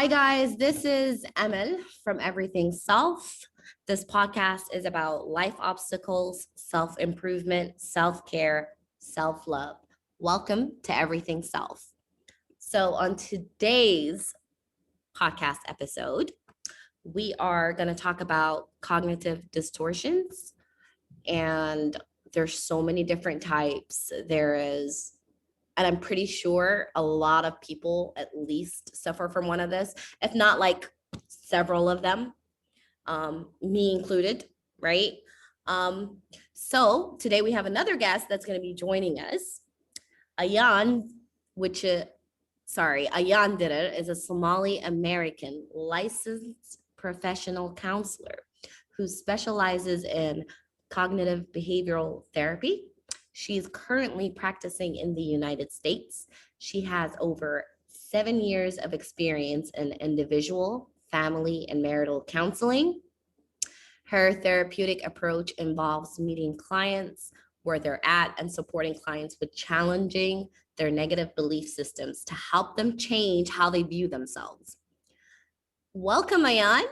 Hi, guys. This is Emil from Everything Self. This podcast is about life obstacles, self improvement, self care, self love. Welcome to Everything Self. So, on today's podcast episode, we are going to talk about cognitive distortions. And there's so many different types. And I'm pretty sure a lot of people at least suffer from one of this, if not like several of them, me included, right? So today we have another guest that's going to be joining us. Ayan, Ayan Dirar is a Somali American licensed professional counselor who specializes in cognitive behavioral therapy. She's currently practicing in the United States. She has over 7 years of experience in individual, family, and marital counseling. Her therapeutic approach involves meeting clients where they're at and supporting clients with challenging their negative belief systems to help them change how they view themselves. Welcome, Ayan.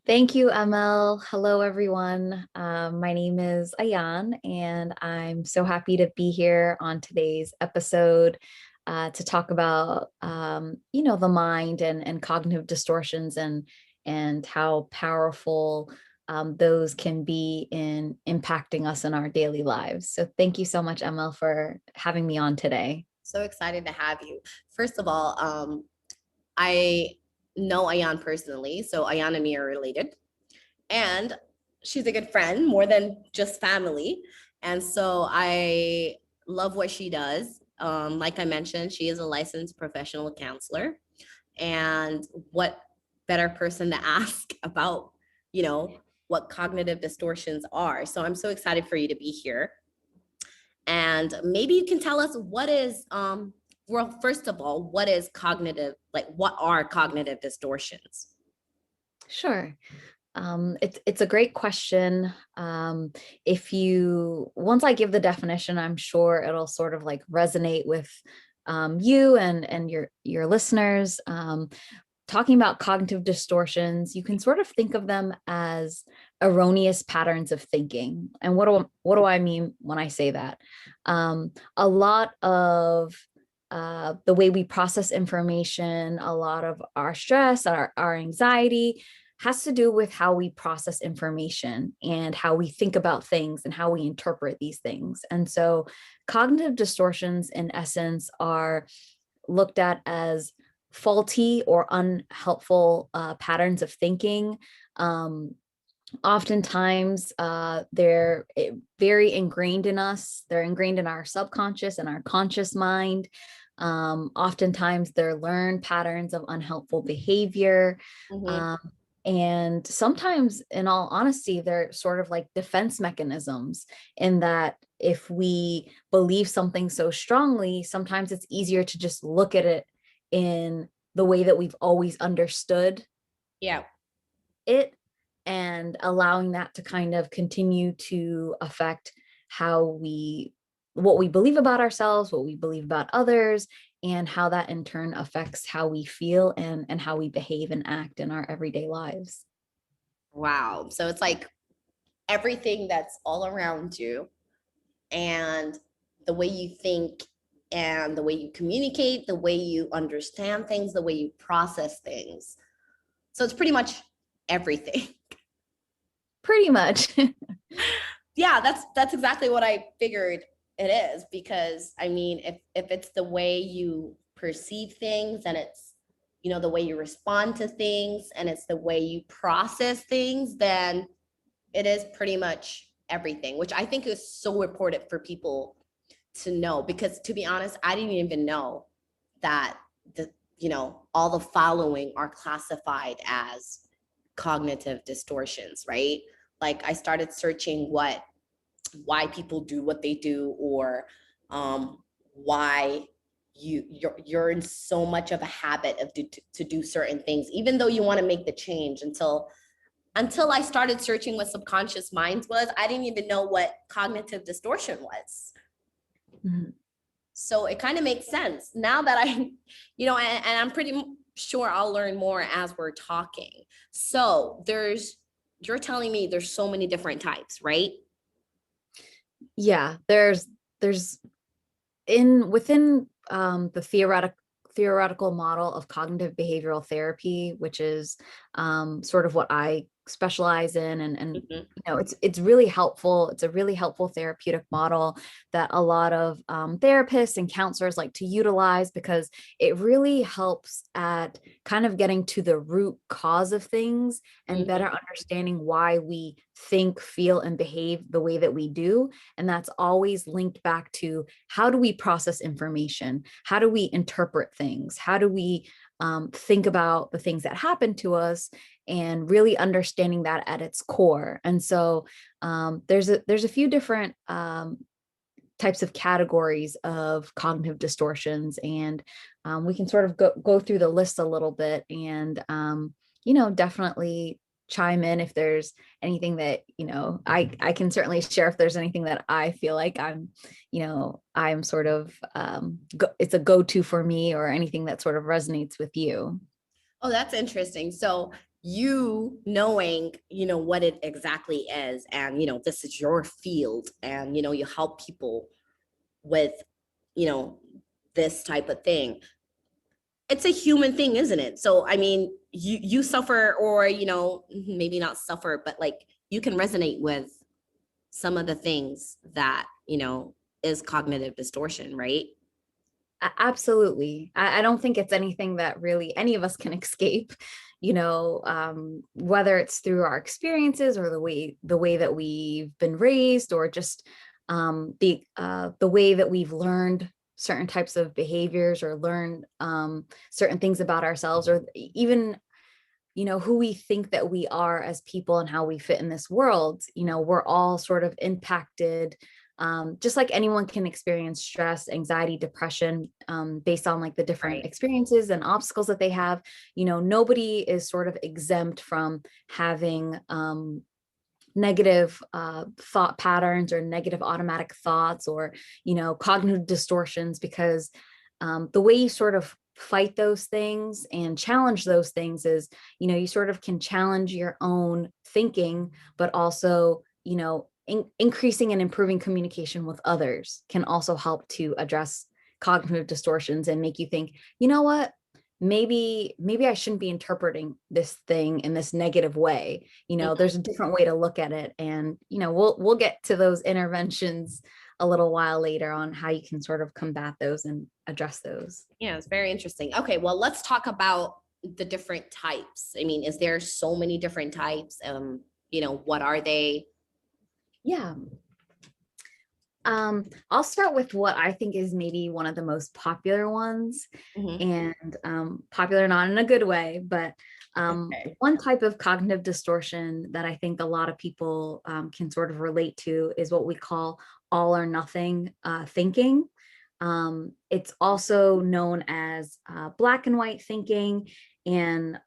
Thank you, Emil. Hello, everyone. My name is Ayan, and I'm so happy to be here on today's episode to talk about, the mind and cognitive distortions and how powerful those can be in impacting us in our daily lives. So thank you so much, Emil, for having me on today. So excited to have you. First of all, I know Ayan personally, so Ayan and me are related. And she's a good friend, more than just family. And so I love what she does. Like I mentioned, she is a licensed professional counselor. And what better person to ask about, what cognitive distortions are. So I'm so excited for you to be here. And maybe you can tell us well, first of all, what is cognitive, like what are cognitive distortions? Sure. It's a great question. Once I give the definition, I'm sure it'll sort of like resonate with you and your listeners. Talking about cognitive distortions, you can sort of think of them as erroneous patterns of thinking. And what do I mean when I say that? A lot of the way we process information, a lot of our stress, our anxiety has to do with how we process information and how we think about things and how we interpret these things. And so cognitive distortions, in essence, are looked at as faulty or unhelpful patterns of thinking. Oftentimes, they're very ingrained in us. They're ingrained in our subconscious and our conscious mind. Oftentimes, they're learned patterns of unhelpful behavior. Mm-hmm. And sometimes, in all honesty, they're sort of like defense mechanisms in that if we believe something so strongly, sometimes it's easier to just look at it in the way that we've always understood it, and allowing that to kind of continue to affect what we believe about ourselves, what we believe about others, and how that in turn affects how we feel and how we behave and act in our everyday lives. Wow. So it's like everything that's all around you and the way you think and the way you communicate, the way you understand things, the way you process things. So it's pretty much everything. Pretty much. Yeah, that's exactly what I figured it is, because I mean, if it's the way you perceive things and it's, the way you respond to things and it's the way you process things, then it is pretty much everything, which I think is so important for people to know, because to be honest, I didn't even know that all the following are classified as cognitive distortions, right? Like I started searching why people do what they do, or why you're in so much of a habit of to do certain things, even though you want to make the change. Until I started searching what subconscious minds was, I didn't even know what cognitive distortion was. Mm-hmm. So it kind of makes sense now that I, and I'm Sure, I'll learn more as we're talking. So you're telling me there's so many different types, right? Yeah, there's in within the theoretical model of cognitive behavioral therapy, which is sort of what I specialize in, and Mhm. it's really helpful. It's a really helpful therapeutic model that a lot of therapists and counselors like to utilize because it really helps at kind of getting to the root cause of things and Mhm. better understanding why we think, feel, and behave the way that we do. And that's always linked back to how do we process information? How do we interpret things? How do we think about the things that happen to us and really understanding that at its core? And so there's a few different types of categories of cognitive distortions, and we can sort of go through the list a little bit and definitely chime in if there's anything that I can certainly share if there's anything that I feel like I'm sort of it's a go-to for me, or anything that sort of resonates with you. Oh, that's interesting. So you knowing, what it exactly is, and this is your field, and you help people with, you know, this type of thing. It's a human thing, isn't it? So I mean, you suffer, or maybe not suffer, but like you can resonate with some of the things that is cognitive distortion, right? Absolutely. I don't think it's anything that really any of us can escape, whether it's through our experiences or the way that we've been raised, or just the way that we've learned certain types of behaviors, or learned certain things about ourselves, or even who we think that we are as people and how we fit in this world. We're all sort of impacted, just like anyone can experience stress, anxiety, depression, based on like the different Right. experiences and obstacles that they have. Nobody is sort of exempt from having negative thought patterns, or negative automatic thoughts, or cognitive distortions, because the way you sort of fight those things and challenge those things is you sort of can challenge your own thinking, but also increasing and improving communication with others can also help to address cognitive distortions and make you think, you know what, maybe I shouldn't be interpreting this thing in this negative way. Mhm. There's a different way to look at it, and we'll get to those interventions a little while later on how you can sort of combat those and address those. Yeah, it's very interesting. Okay, well, let's talk about the different types. I mean, is there so many different types? What are they? Yeah. I'll start with what I think is maybe one of the most popular ones, Mhm. and popular not in a good way, but Okay. one type of cognitive distortion that I think a lot of people can sort of relate to is what we call all or nothing thinking. It's also known as black and white thinking, and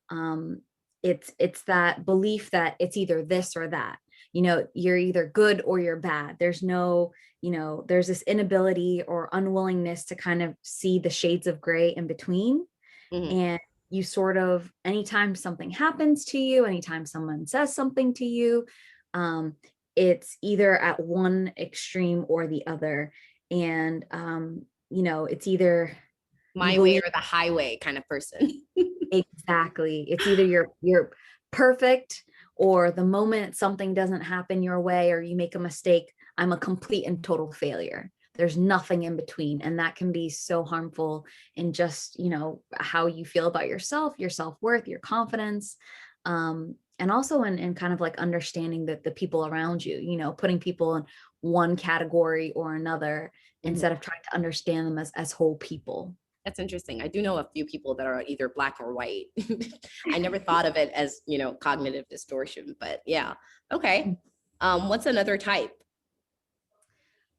it's that belief that it's either this or that. You're either good or you're bad. There's this inability or unwillingness to kind of see the shades of gray in between. Mhm. And you sort of, anytime something happens to you, anytime someone says something to you, um, it's either at one extreme or the other. And, it's either you My way believe or the highway kind of person. exactly, it's either you're perfect, or the moment something doesn't happen your way or you make a mistake, I'm a complete and total failure. There's nothing in between. And that can be so harmful in just, how you feel about yourself, your self-worth, your confidence. And also in kind of like understanding that the people around you, putting people in one category or another Mhm. instead of trying to understand them as whole people. That's interesting. I do know a few people that are either black or white. I never thought of it as, cognitive distortion, but yeah. Okay. What's another type?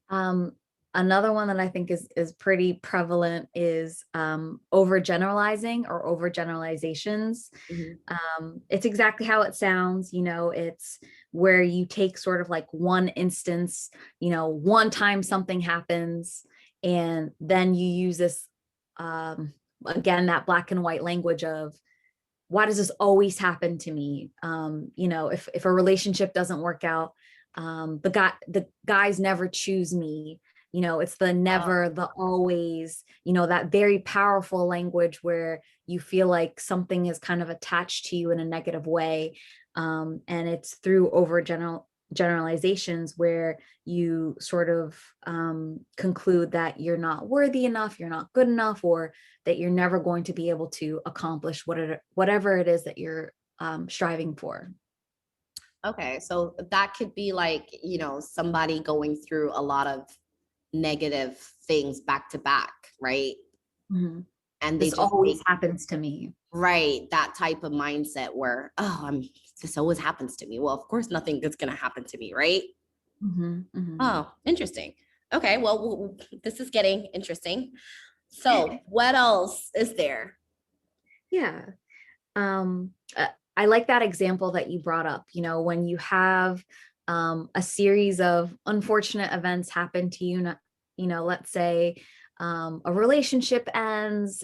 Um, Another one that I think is pretty prevalent is overgeneralizing or overgeneralizations. Mhm. It's exactly how it sounds. It's where you take sort of like one instance, one time something happens, and then you use this again, that black and white language of, why does this always happen to me? If a relationship doesn't work out, the guys never choose me. It's the never, the always, that very powerful language where you feel like something is kind of attached to you in a negative way. And it's through overgeneralizations where you sort of conclude that you're not worthy enough, you're not good enough, or that you're never going to be able to accomplish whatever it is that you're striving for. Okay, so that could be like, somebody going through a lot of negative things back to back, right? Mm-hmm. And they This just always happens to me. right, that type of mindset where, this always happens to me. Well, of course, nothing good's gonna happen to me, right? Mm-hmm. Mm-hmm. Oh, interesting. Okay, well, this is getting interesting. So, what else is there? Yeah. I like that example that you brought up, when you have a series of unfortunate events happen to you, let's say a relationship ends,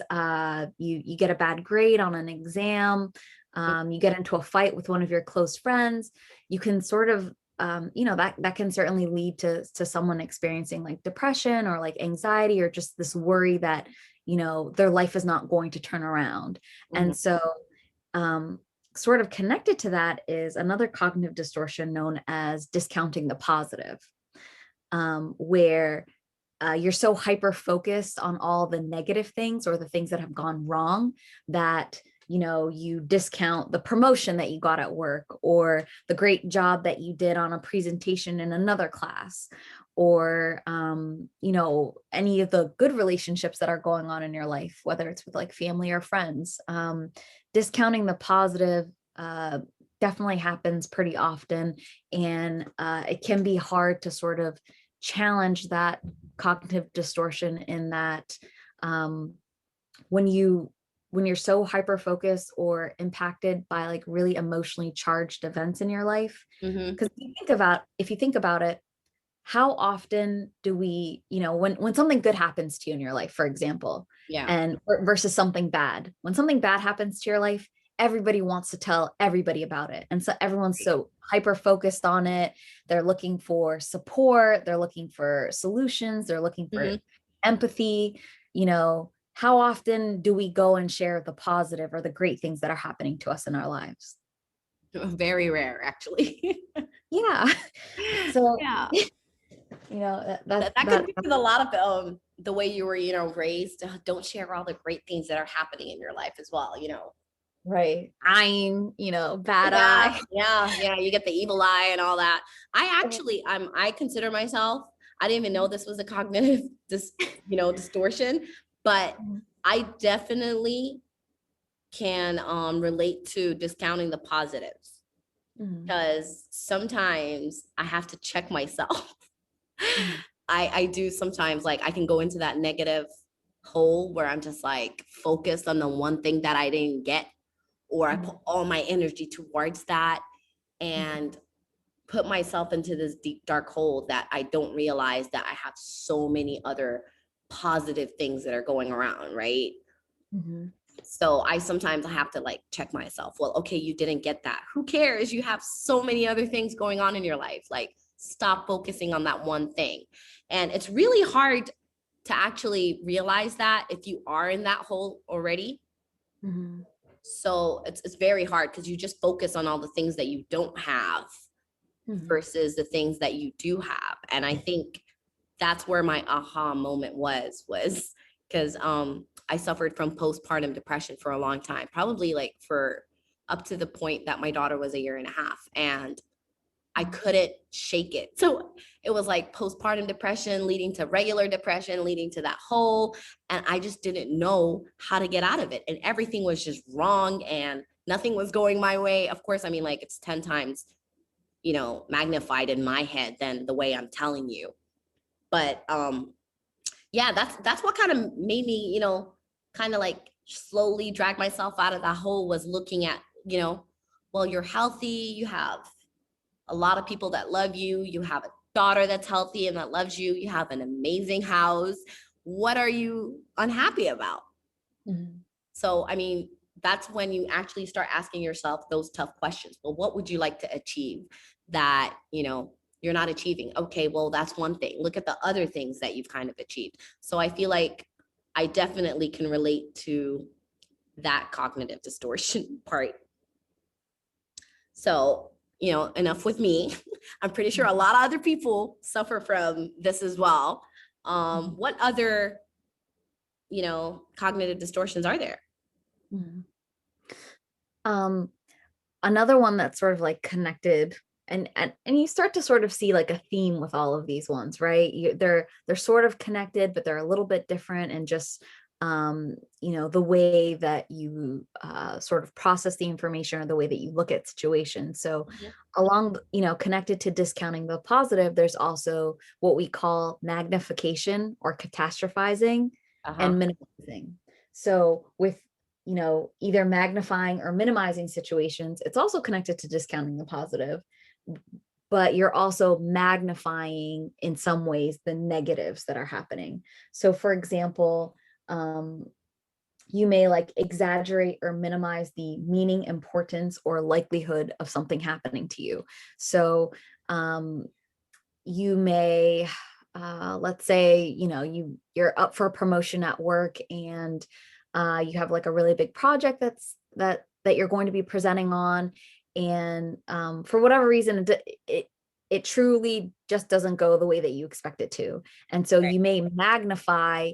you get a bad grade on an exam, you get into a fight with one of your close friends, you can sort of that can certainly lead to someone experiencing like depression or like anxiety or just this worry that their life is not going to turn around. Mhm. And so sort of connected to that is another cognitive distortion known as discounting the positive, where you're so hyper focused on all the negative things or the things that have gone wrong that you discount the promotion that you got at work, or the great job that you did on a presentation in another class, or any of the good relationships that are going on in your life, whether it's with like family or friends. Discounting the positive definitely happens pretty often, and it can be hard to sort of challenge that cognitive distortion in that when you're so hyper focused or impacted by like really emotionally charged events in your life, Mhm. because if you think about it, how often do we, when something good happens to you in your life, for example, Yeah. and versus something bad, when something bad happens to your life, everybody wants to tell everybody about it. And so everyone's so hyper focused on it. They're looking for support, they're looking for solutions, they're looking for Mhm. empathy. How often do we go and share the positive or the great things that are happening to us in our lives? Very rare, actually. Yeah. So, Yeah. That could that be with a lot of the way you were, raised. Don't share all the great things that are happening in your life as well. right. Eyeing, bad Yeah, eye. yeah, yeah. You get the evil eye and all that. I consider myself, I didn't even know this was a cognitive distortion, but I definitely can relate to discounting the positives, Mhm, because sometimes I have to check myself. mhm, I do sometimes, like, I can go into that negative hole where I'm just like focused on the one thing that I didn't get, or I mhm, put all my energy towards that mhm, and put myself into this deep dark hole that I don't realize that I have so many other positive things that are going around, right? mhm, So I sometimes have to like check myself. Well, okay, you didn't get that. Who cares? You have so many other things going on in your life. Like, stop focusing on that one thing. And it's really hard to actually realize that if you are in that hole already. mhm, So it's very hard because you just focus on all the things that you don't have mhm, versus the things that you do have. And I think that's where my aha moment was because I suffered from postpartum depression for a long time, probably like for up to the point that my daughter was a year and a half, and I mhm, couldn't shake it. So it was like postpartum depression leading to regular depression, leading to that hole. And I just didn't know how to get out of it. And everything was just wrong and nothing was going my way. Of course, I mean, like, it's 10 times, magnified in my head than the way I'm telling you. But yeah, that's what kind of made me, kind of like slowly drag myself out of that hole, was looking at, well, you're healthy, you have a lot of people that love you, you have a daughter that's healthy and that loves you, you have an amazing house. What are you unhappy about? Mhm. So, I mean, that's when you actually start asking yourself those tough questions. Well, what would you like to achieve that, you're not achieving? Okay, well, that's one thing. Look at the other things that you've kind of achieved. So I feel like I definitely can relate to that cognitive distortion part. So, enough with me. I'm pretty sure a lot of other people suffer from this as well. Mhm. What other, cognitive distortions are there? Mhm. Um, Another one that's sort of like connected, and you start to sort of see like a theme with all of these ones, right? They're sort of connected, but they're a little bit different, and just the way that you sort of process the information, or the way that you look at situations. So Mhm. along, connected to discounting the positive, there's also what we call magnification or catastrophizing Uh-huh. and minimizing. So with either magnifying or minimizing situations, it's also connected to discounting the positive, but you're also magnifying in some ways the negatives that are happening. So, for example, you may like exaggerate or minimize the meaning, importance, or likelihood of something happening to you. So, you may let's say you're up for a promotion at work, and you have like a really big project that you're going to be presenting on, and for whatever reason it truly just doesn't go the way that you expect it to, and so Right. you may magnify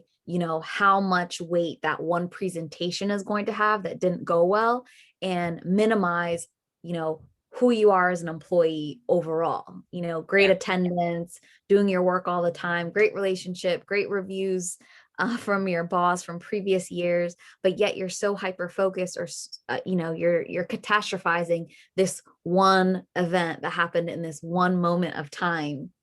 how much weight that one presentation is going to have that didn't go well, and minimize you know who you are as an employee overall. Great Yeah. attendance, doing your work all the time, great relationship, great reviews from your boss from previous years, but yet you're so hyper focused, or you're catastrophizing this one event that happened in this one moment of time,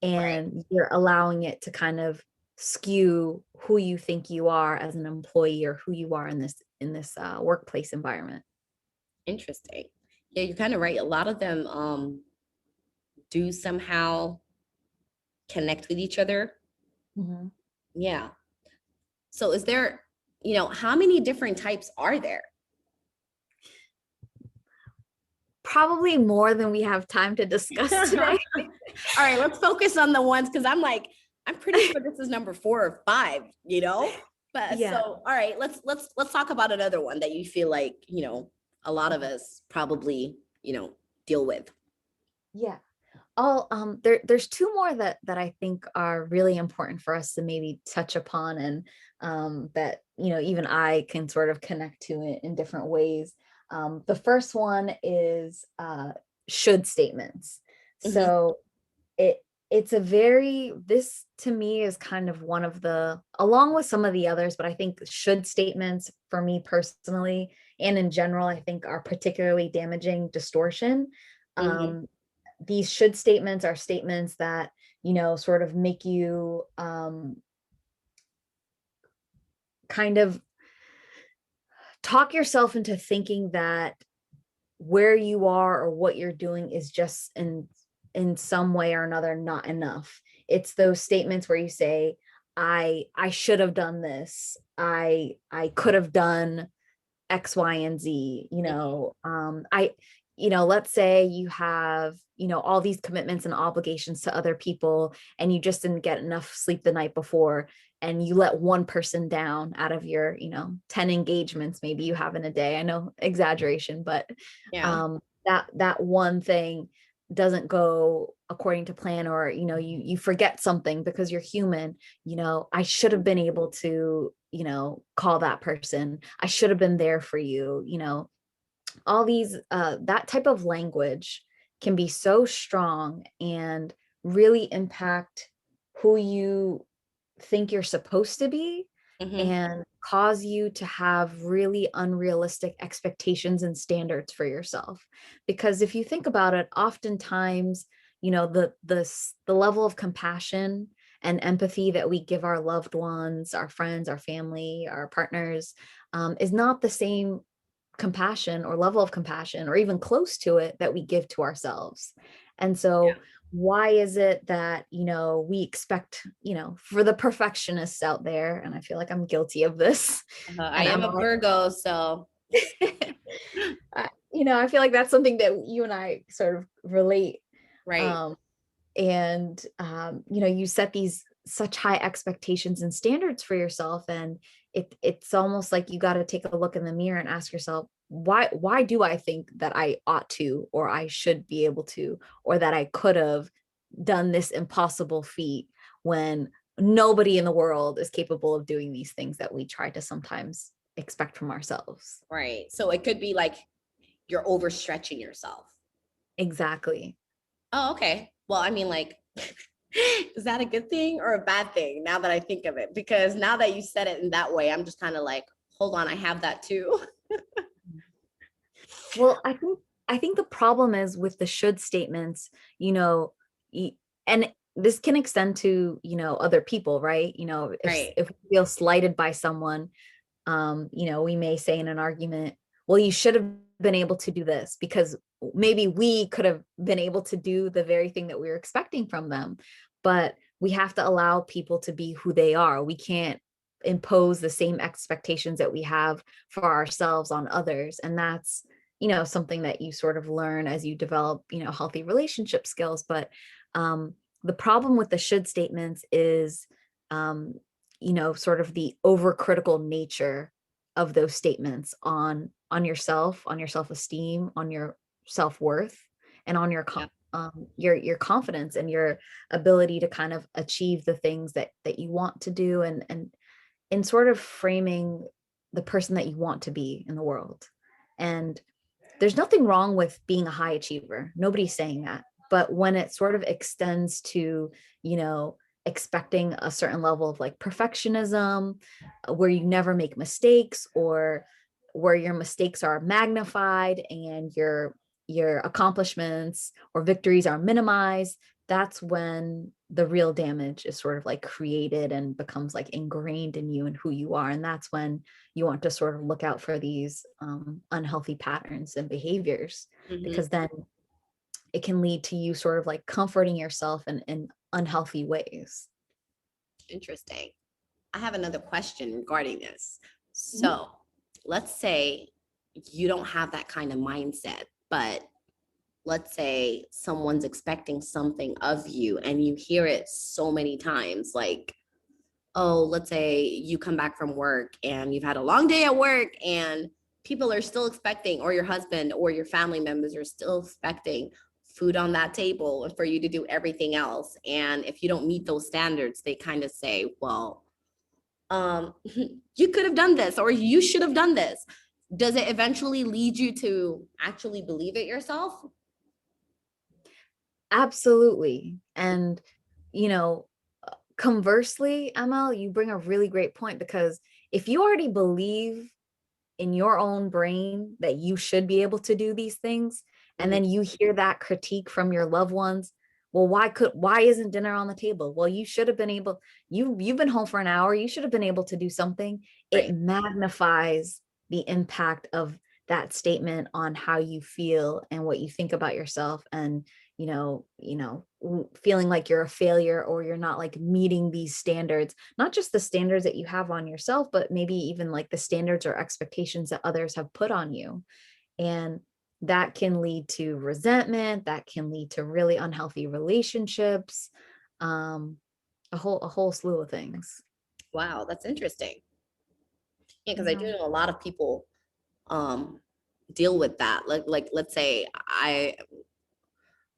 Right. and you're allowing it to kind of skew who you think you are as an employee, or who you are in this workplace environment. Interesting. Yeah, you're kind of right. A lot of them do somehow connect with each other. Mhm. Yeah. So is there, how many different types are there? Probably more than we have time to discuss today. All right, let's focus on the ones because I'm pretty sure this is number 4 or 5. But so Yeah, all right, let's talk about another one that you feel like, a lot of us probably, deal with. yeah. There's two more that I think are really important for us to maybe touch upon, and that even I can sort of connect to it in different ways. The first one is should statements. Mhm. So it it's a very this to me is kind of one of the, along with some of the others, but I think should statements for me personally and in general, I think are particularly damaging distortion. Mhm. um, these should statements are statements that sort of make you kind of talk yourself into thinking that where you are or what you're doing is just in some way or another not enough. It's those statements where you say, I should have done this, I could have done X, Y, and Z. Let's say you have, all these commitments and obligations to other people, and you just didn't get enough sleep the night before, and you let one person down out of your, 10 engagements maybe you have in a day. I know, exaggeration, but Yeah. that one thing doesn't go according to plan, or you forget something because you're human. I should have been able to call that person, I should have been there for you. All these that type of language can be so strong and really impact who you think you're supposed to be, Mhm. and cause you to have really unrealistic expectations and standards for yourself. Because if you think about it, oftentimes the level of compassion and empathy that we give our loved ones, our friends, our family, our partners, is not the same compassion or level of compassion, or even close to it, that we give to ourselves. And so why is it that, we expect, for the perfectionists out there, and I feel like I'm guilty of this, I and am I'm a Virgo, so I feel like that's something that you and I sort of relate. right, Um, and you set these such high expectations and standards for yourself, and it's almost like you got to take a look in the mirror and ask yourself, why do I think that I ought to, or I should be able to, or that I could have done this impossible feat, when nobody in the world is capable of doing these things that we try to sometimes expect from ourselves. right. So it could be like you're overstretching yourself. Exactly. Oh, okay. Well, I mean, like, is that a good thing or a bad thing now that I think of it? Because now that you said it in that way, I'm just kind of like, hold on, I have that too. Well, I think the problem is with the should statements, you know, and this can extend to, other people, right? If Right, if we feel slighted by someone, we may say in an argument, well, you should have been able to do this, because maybe we could have been able to do the very thing that we were expecting from them. But we have to allow people to be who they are. We can't impose the same expectations that we have for ourselves on others. And that's, something that you sort of learn as you develop, healthy relationship skills. But the problem with the should statements is, um, sort of the overcritical nature of those statements on yourself, on your self-esteem, on your self-worth, and on yeah, your confidence and your ability to kind of achieve the things that you want to do, and in sort of framing the person that you want to be in the world. And there's nothing wrong with being a high achiever. Nobody's saying that. But when it sort of extends to, expecting a certain level of like perfectionism, where you never make mistakes, or where your mistakes are magnified and your accomplishments or victories are minimized, that's when the real damage is sort of like created and becomes like ingrained in you and who you are. And that's when you want to sort of look out for these unhealthy patterns and behaviors, hmm, because then it can lead to you sort of like comforting yourself in unhealthy ways. interesting. I have another question regarding this. Mhm. So let's say you don't have that kind of mindset, but let's say someone's expecting something of you and you hear it so many times, like, oh, let's say you come back from work and you've had a long day at work and people are still expecting, or your husband or your family members are still expecting food on that table and for you to do everything else. And if you don't meet those standards, they kind of say, well, you could have done this or you should have done this. Does it eventually lead you to actually believe it yourself? Absolutely. And, you know, conversely, ML, you bring a really great point, because if you already believe in your own brain that you should be able to do these things, and Mhm. then you hear that critique from your loved ones, well, why isn't dinner on the table? Well, you should have been able, you've been home for an hour, you should have been able to do something. It Right. magnifies the impact of that statement on how you feel and what you think about yourself. And feeling like you're a failure, or you're not like meeting these standards, not just the standards that you have on yourself, but maybe even like the standards or expectations that others have put on you. And that can lead to resentment, that can lead to really unhealthy relationships, um, a whole slew of things. Wow, that's interesting. Yeah, because I do Yeah. know a lot of people um deal with that. Like let's say I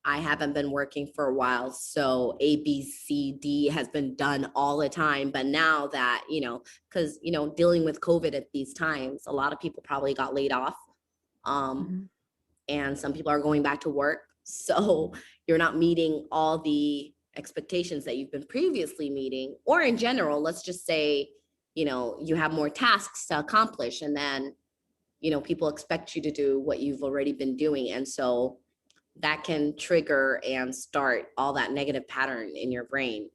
haven't been working for a while, so A, B, C, D has been done all the time. But now that, because, dealing with COVID at these times, a lot of people probably got laid off. Um, Mhm. and some people are going back to work. So you're not meeting all the expectations that you've been previously meeting, or in general, let's just say, you have more tasks to accomplish, and then, people expect you to do what you've already been doing. And so that can trigger and start all that negative pattern in your brain,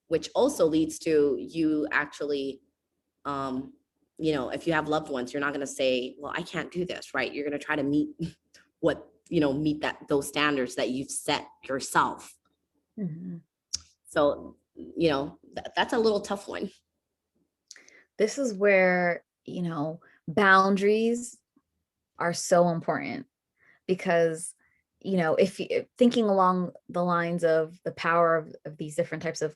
which also leads to you actually, um, if you have loved ones, you're not going to say, well, I can't do this, right? You're going to try to meet what meet those standards that you've set yourself. Mhm. So, that's a little tough one. This is where, boundaries are so important because, if you thinking along the lines of the power of these different types of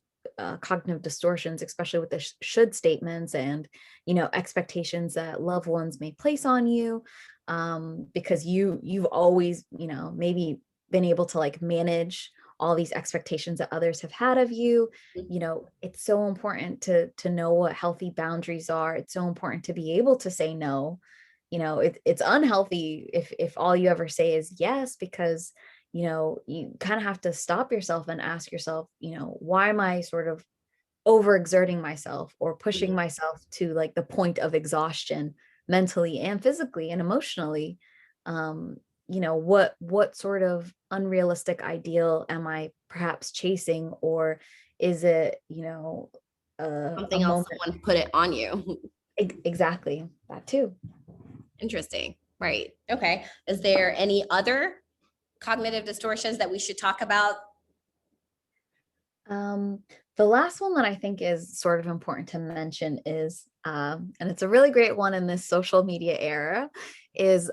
cognitive distortions, especially with the should statements and, expectations that loved ones may place on you, because you've always, maybe been able to like manage all these expectations that others have had of you. It's so important to know what healthy boundaries are. It's so important to be able to say no. It's unhealthy if all you ever say is yes, because you kind of have to stop yourself and ask yourself, why am I sort of overexerting myself or pushing Mhm. myself to like the point of exhaustion mentally and physically and emotionally. um what sort of unrealistic ideal am I perhaps chasing, or is it a Something else, moment? someone put it on you. Exactly, that too. Interesting. Right. Okay. Is there any other cognitive distortions that we should talk about? Um, the last one that I think is sort of important to mention is, and it's a really great one in this social media era, is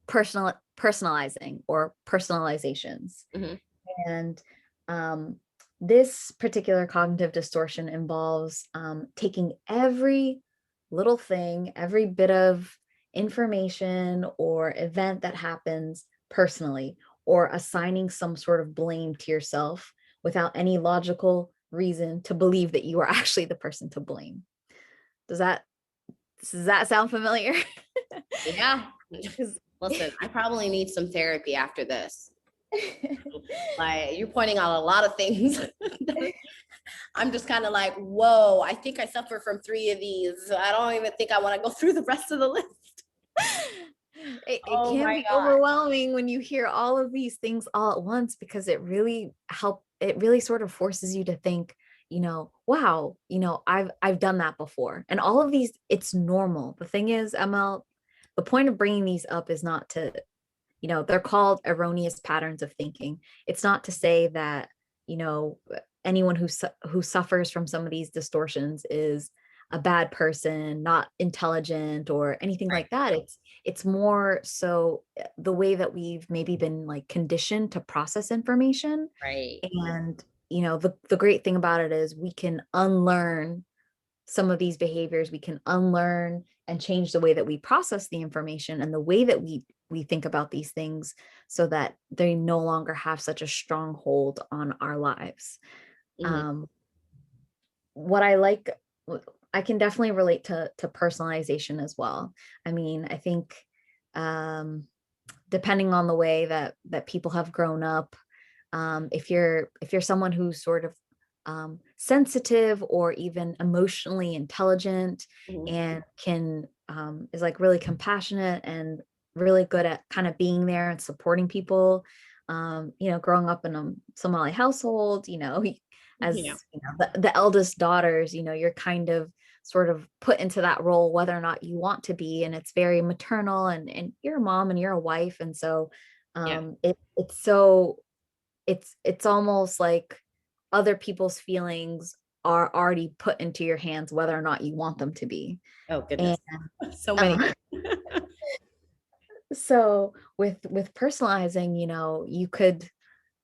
personalizing or personalizations. Mhm. And this particular cognitive distortion involves taking every little thing, every bit of information or event that happens personally, or assigning some sort of blame to yourself without any logical reason to believe that you are actually the person to blame. Does that does that sound familiar? Yeah. 'Cause- Listen, I probably need some therapy after this. Like, you're pointing out a lot of things. I'm just kind of like, whoa, I think I suffer from 3 of these. I don't even think I want to go through the rest of the list. it Oh can my be God. overwhelming when you hear all of these things all at once, because it really sort of forces you to think, wow, I've done that before, and all of these, it's normal. The thing is, ML, the point of bringing these up is not to, they're called erroneous patterns of thinking. It's not to say that, you know, anyone who suffers from some of these distortions is a bad person, not intelligent, or anything Right. like that. It's more so the way that we've maybe been like conditioned to process information. Right. And, the great thing about it is we can unlearn some of these behaviors. We can unlearn and change the way that we process the information and the way that we think about these things, so that they no longer have such a strong hold on our lives. Mhm. um what I like, I can definitely relate to personalization as well. I mean, I think, um depending on the way that people have grown up, if you're someone who's sort of sensitive or even emotionally intelligent, Mhm. and can is like really compassionate and really good at kind of being there and supporting people, growing up in a Somali household, Yeah. as the eldest daughters, you're kind of sort of put into that role whether or not you want to be, and it's very maternal, and you're a mom and you're a wife, and so Yeah. it's so it's almost like other people's feelings are already put into your hands whether or not you want them to be. Oh And goodness. So many. uh, so with personalizing, you could,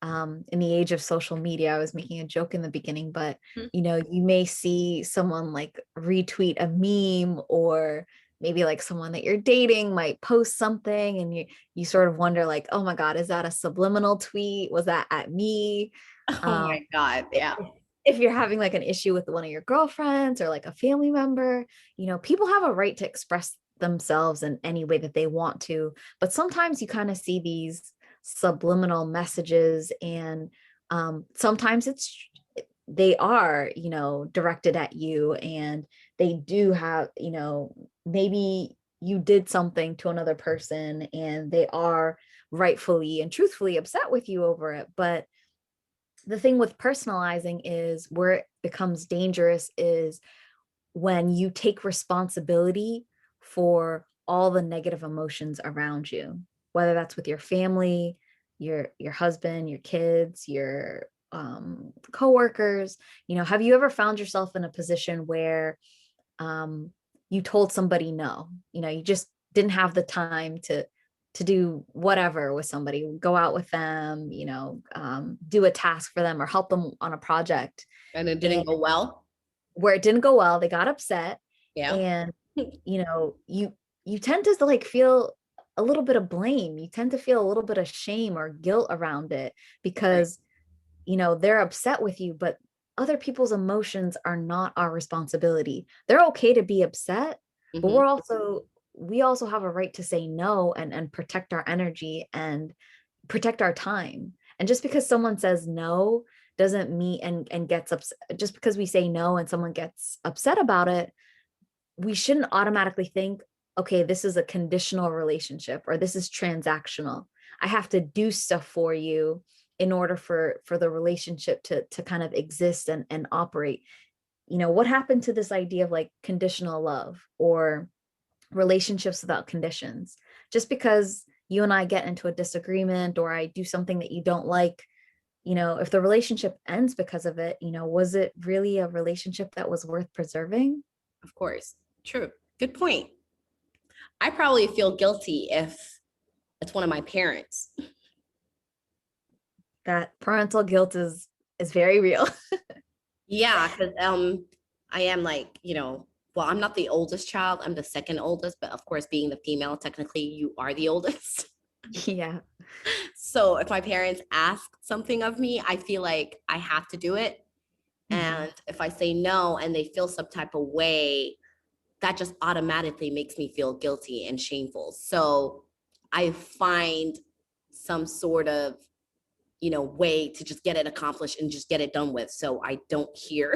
in the age of social media, I was making a joke in the beginning, but Mhm. you may see someone like retweet a meme, or maybe like someone that you're dating might post something, and you sort of wonder like, oh my God, is that a subliminal tweet? Was that at me? Oh my Um, God. Yeah. if you're having like an issue with one of your girlfriends or like a family member, people have a right to express themselves in any way that they want to. But sometimes you kind of see these subliminal messages, and sometimes they are, directed at you, and they do have, maybe you did something to another person and they are rightfully and truthfully upset with you over it. But the thing with personalizing is where it becomes dangerous is when you take responsibility for all the negative emotions around you. whether that's with your family, your husband, your kids, your coworkers. Have you ever found yourself in a position where um, you told somebody no? You just didn't have the time to do whatever with somebody, go out with them, do a task for them or help them on a project. And it And didn't go well. where it didn't go well, they got upset. Yeah. And you tend to like feel a little bit of blame. You tend to feel a little bit of shame or guilt around it Right. because they're upset with you, but other people's emotions are not our responsibility. They're okay to be upset, but Hmm. we also have a right to say no and protect our energy and protect our time. And just because someone says no doesn't mean and gets upset, just because we say no and someone gets upset about it, we shouldn't automatically think, okay, this is a conditional relationship or this is transactional. I have to do stuff for you in order for the relationship to kind of exist and operate. What happened to this idea of like conditional love or relationships without conditions? Just because you and I get into a disagreement or I do something that you don't like, if the relationship ends because of it, was it really a relationship that was worth preserving? Of course. True. Good point. I probably feel guilty if it's one of my parents. That parental guilt is very real. Yeah, because I am like, well, I'm not the oldest child. I'm the second oldest, but of course, being the female, technically you are the oldest. Yeah. So if my parents ask something of me, I feel like I have to do it. Mhm. And if I say no and they feel some type of way, that just automatically makes me feel guilty and shameful. So I find some sort of, way to just get it accomplished and just get it done with. So I don't hear,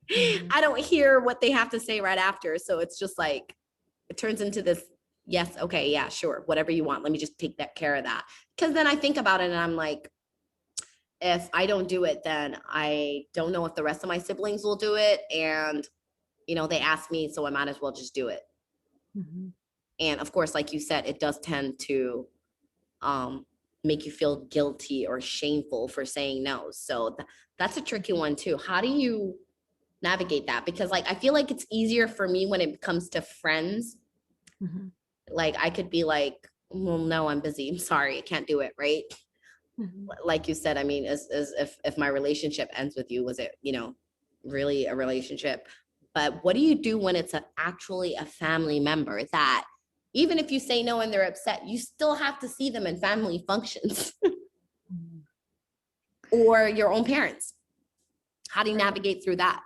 Mhm. I don't hear what they have to say right after. So it's just like, it turns into this, yes, okay, yeah, sure, whatever you want. Let me just take that care of that. Because then I think about it and I'm like, if I don't do it, then I don't know if the rest of my siblings will do it. And, they ask me, so I might as well just do it. Mhm. And of course, like you said, it does tend to um, make you feel guilty or shameful for saying no. So that's a tricky one too. How do you navigate that? Because like I feel like it's easier for me when it comes to friends. Mhm. Like I could be like, well, no, I'm busy. I'm sorry, I can't do it. Right. Mhm. Like you said, I mean, as if my relationship ends with you, was it, really a relationship? But what do you do when it's actually a family member that even if you say no and they're upset, you still have to see them in family functions Mhm. or your own parents? How do you navigate through that?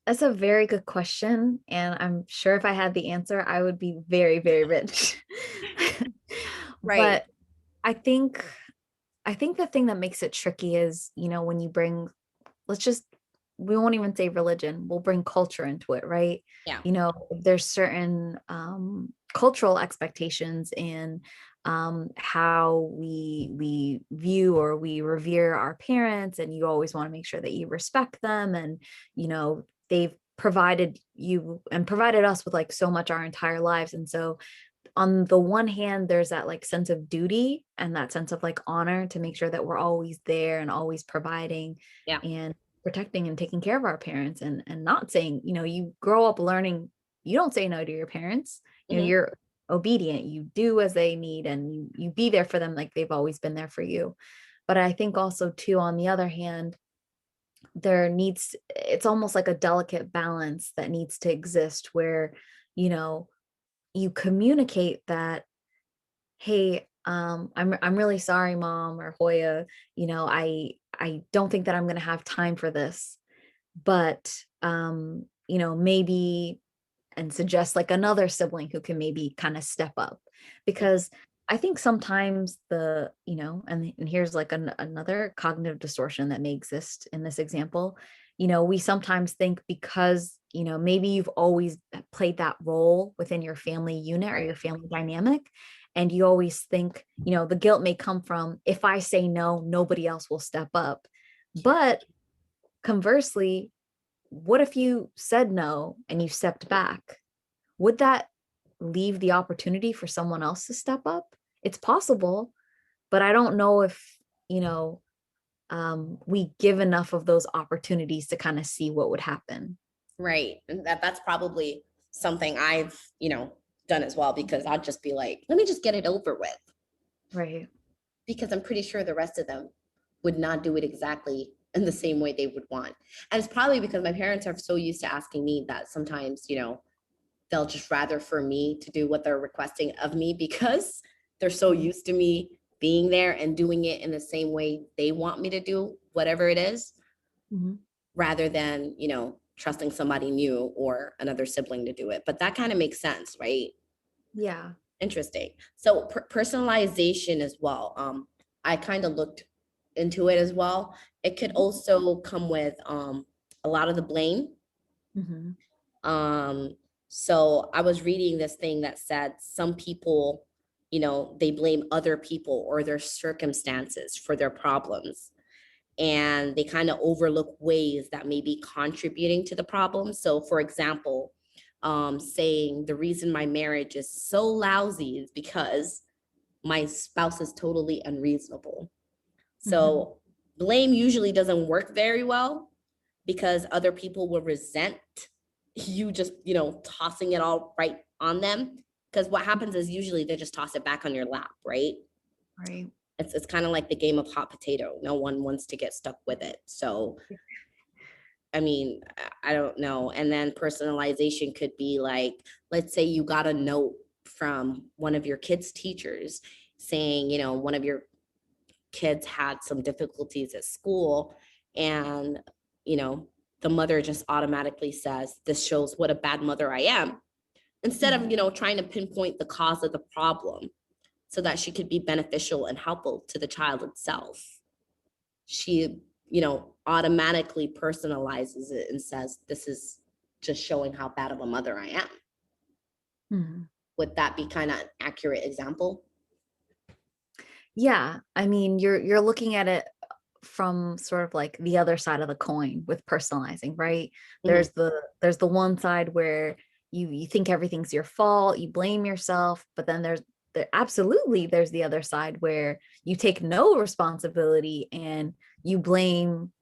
That's a very good question. And I'm sure if I had the answer, I would be very, very rich. Right. But I think I think the thing that makes it tricky is, when you bring, let's just, we won't even say religion, we'll bring culture into it, right? Yeah. There's certain cultural expectations in how we view or we revere our parents, and you always want to make sure that you respect them, and they've provided you and provided us with like so much our entire lives. And so on the one hand, there's that like sense of duty and that sense of like honor to make sure that we're always there and always providing Yeah. and protecting and taking care of our parents, and not saying, you grow up learning you don't say no to your parents. Hmm. You're obedient, you do as they need, and you be there for them like they've always been there for you. But I think also too, on the other hand, it's almost like a delicate balance that needs to exist where, you know, you communicate that, hey, I'm really sorry, mom or Hoya, I don't think that I'm going to have time for this, but maybe, and suggest like another sibling who can maybe kind of step up. Because I think sometimes and here's like another cognitive distortion that may exist in this example. We sometimes think because, maybe you've always played that role within your family unit or Right. your family dynamic. And you always think, the guilt may come from, if I say no, nobody else will step up. But conversely, what if you said no and you stepped back? Would that leave the opportunity for someone else to step up? It's possible, but I don't know if, you know, we give enough of those opportunities to kind of see what would happen. Right. And that's probably something I've, done as well, because I'll just be like, let me just get it over with, Right. because I'm pretty sure the rest of them would not do it exactly in the same way they would want. And it's probably because my parents are so used to asking me that sometimes, they'll just rather for me to do what they're requesting of me, because they're so used to me being there and doing it in the same way they want me to do whatever it is, Mhm. rather than, trusting somebody new or another sibling to do it. But that kind of makes sense, right? Yeah. Interesting. So personalization as well. I kind of looked into it as well. It could also come with a lot of the blame. Mhm. Um, so I was reading this thing that said some people, they blame other people or their circumstances for their problems. And they kind of overlook ways that may be contributing to the problem. So, for example, saying the reason my marriage is so lousy is because my spouse is totally unreasonable. Mhm. So, blame usually doesn't work very well, because other people will resent you just, tossing it all right on them. Because what happens is usually they just toss it back on your lap, right? Right. It's kind of like the game of hot potato. No one wants to get stuck with it. So, I mean, I don't know. And then personalization could be like, let's say you got a note from one of your kids' teachers saying, one of your kids had some difficulties at school, and, you know, the mother just automatically says, this shows what a bad mother I am, instead of, Mhm. trying to pinpoint the cause of the problem so that she could be beneficial and helpful to the child itself. She, automatically personalizes it and says, this is just showing how bad of a mother I am. Mhm. Would that be kind of an accurate example? Yeah, I mean, you're looking at it from sort of like the other side of the coin with personalizing, right? Mhm. There's the one side where you think everything's your fault, you blame yourself, but then there's the other side where you take no responsibility and you blame,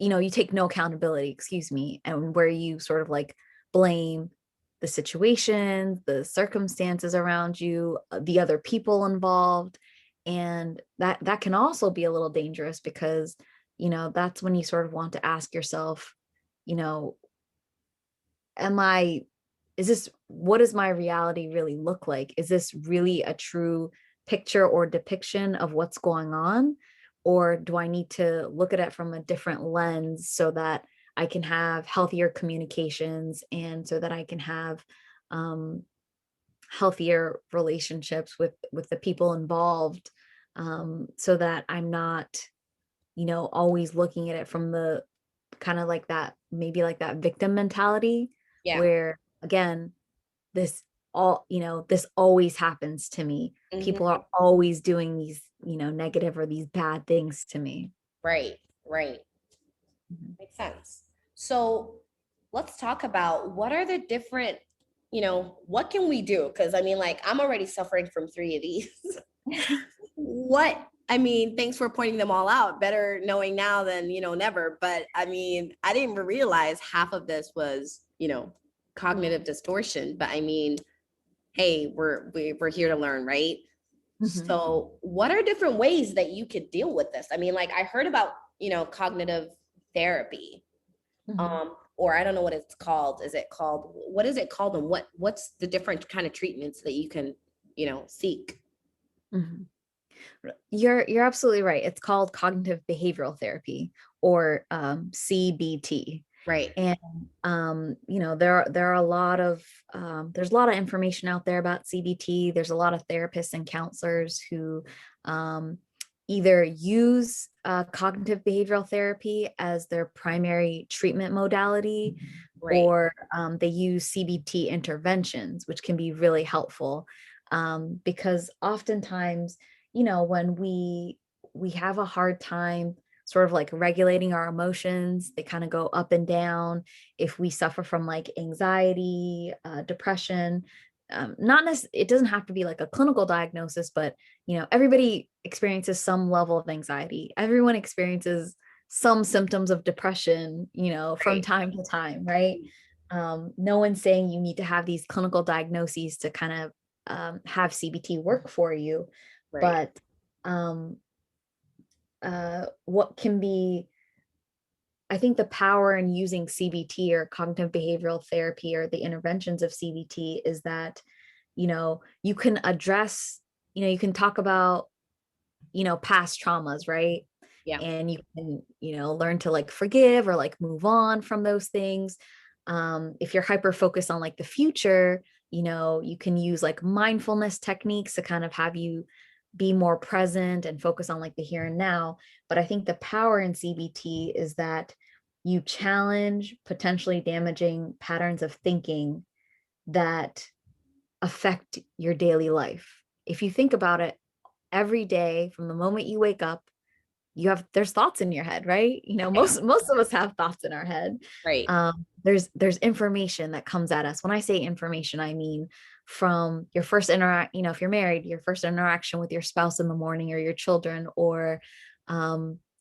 you take no accountability, excuse me, and where you sort of like blame the situation, the circumstances around you, the other people involved. And that can also be a little dangerous because, that's when you sort of want to ask yourself, you know, am I, is this, what does my reality really look like? Is this really a true picture or depiction of what's going on? Or do I need to look at it from a different lens so that I can have healthier communications and so that I can have um, healthier relationships with the people involved, so that I'm not, always looking at it from the kind of like that, maybe like that victim mentality Yeah. where again, this this always happens to me. People Hmm. are always doing these, negative or these bad things to me. Right. Right. Mhm. Makes sense. So let's talk about what are the different, what can we do? Because I mean, like, I'm already suffering from three of these. I mean, thanks for pointing them all out. Better knowing now than, never. But I mean, I didn't even realize half of this was, cognitive distortion. But I mean, hey, we're here to learn, right? Mhm. So, what are different ways that you could deal with this? I mean, like, I heard about, cognitive therapy, Mhm. or I don't know what it's called. Is it called, what is it called, and what's the different kind of treatments that you can, seek? Mhm. You're absolutely right. It's called cognitive behavioral therapy, or CBT. Right. And there are a lot of there's a lot of information out there about CBT. There's a lot of therapists and counselors who um, either use cognitive behavioral therapy as their primary treatment modality, Right. or they use CBT interventions, which can be really helpful, because oftentimes, when we have a hard time sort of like regulating our emotions, they kind of go up and down. If we suffer from like anxiety, depression, not necessarily, it doesn't have to be like a clinical diagnosis, but everybody experiences some level of anxiety. Everyone experiences some symptoms of depression, from Right. time to time, right? No one's saying you need to have these clinical diagnoses to kind of have CBT work for you, Right. but what can be, I think the power in using CBT or cognitive behavioral therapy or the interventions of CBT is that, you can address, you can talk about, past traumas, right? Yeah. And you can, learn to like forgive or like move on from those things. If you're hyper focused on like the future, you can use like mindfulness techniques to kind of have you be more present and focus on like the here and now. But I think the power in CBT is that you challenge potentially damaging patterns of thinking that affect your daily life. If you think about it, every day from the moment you wake up, there's thoughts in your head, right? Yeah. Most of us have thoughts in our head. Right. There's information that comes at us. When I say information, I mean from your first interact, if you're married, your first interaction with your spouse in the morning, or your children, or